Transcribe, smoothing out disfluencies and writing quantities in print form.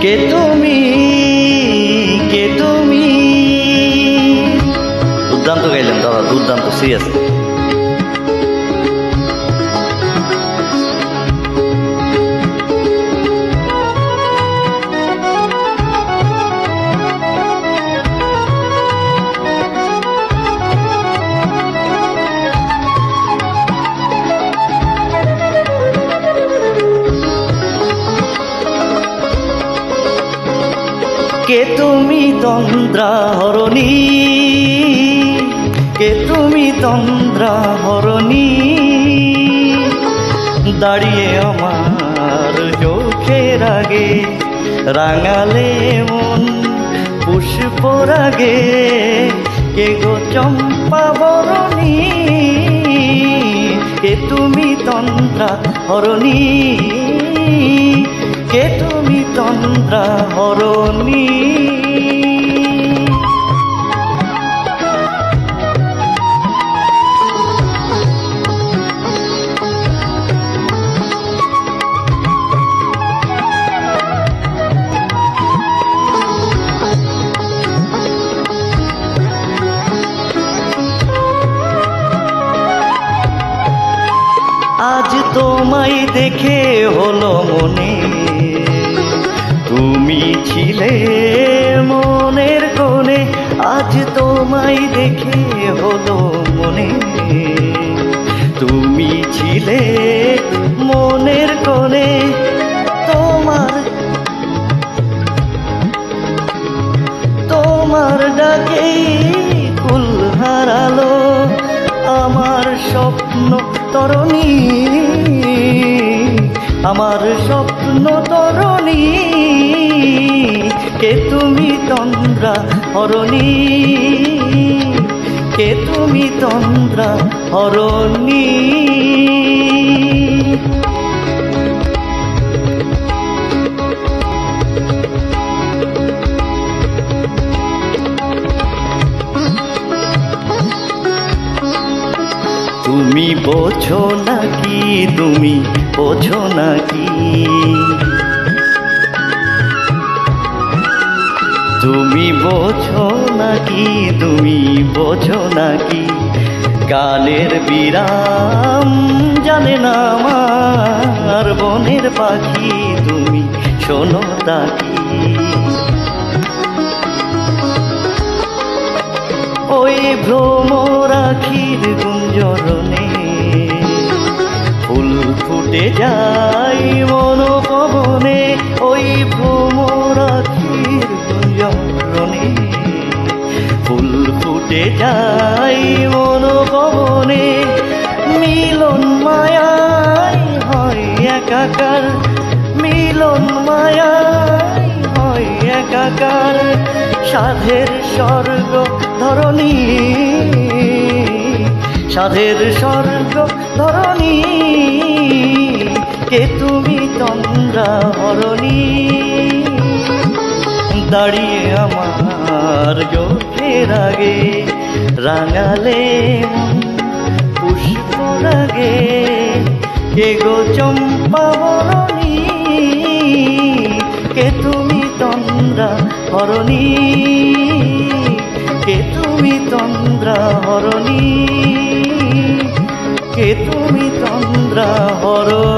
কে তুমি, কে তুমি। দুর্দান্ত গাইলেন দাদা, দুর্দান্ত, সিরিয়াস। কে তুমি তন্দ্রা হরণী, কে তুমি তন্দ্রা হরণী, দাঁড়িয়ে আমার চোখের আগে রাঙালে মন পুষ্প রাগে। কে গো চম্পা বরণী, কে তুমি তন্দ্রা হরণী, কে তুমি তন্দ্রা হরণী। আজ তোমায় দেখে হলো মনে, তুমি ছিলে মনের কোণে। আজ তোমায় দেখে হলো মনে, তুমি ছিলে মনের কোণে। তোমার ডাকেই কুল হারালো আমার স্বপ্ন তরণী, আমার স্বপ্ন তরণী। কে তুমি তন্দ্রা হরণী, কে তুমি তন্দ্রা হরণী। তুমি বোঝো নাকি, তুমি বোঝো নাকি, তুমি বোঝো নাকি, তুমি বোঝো নাকি। গানের বিরাম জানে না আমার বনের পাখি, তুমি শোনো তাকি। ওই ভ্রমরাখির গুঞ্জরণে ফুল ফুটে যায় মনোপবনে। ওই ভ্রমরাখির গুঞ্জরণে ফুল ফুটে যায় মনোপবনে। মিলন মায়ায় হয় একাকার, মিলন মায়ায় হয় একাকার। সাধের স্বর্গ ধরণী, সাধের স্বর্গ ধরণী। কে তুমি তন্দ্রা হরণী, দাঁড়িয়ে আমার চোখের আগে রাঙালে পুষ্প রাগে। কে গো চম্পা বরণী, কে তুমি তন্দ্রা হরণী, কে তুমি তন্দ্রা হরণী, কে তুমি তন্দ্রা হরণী।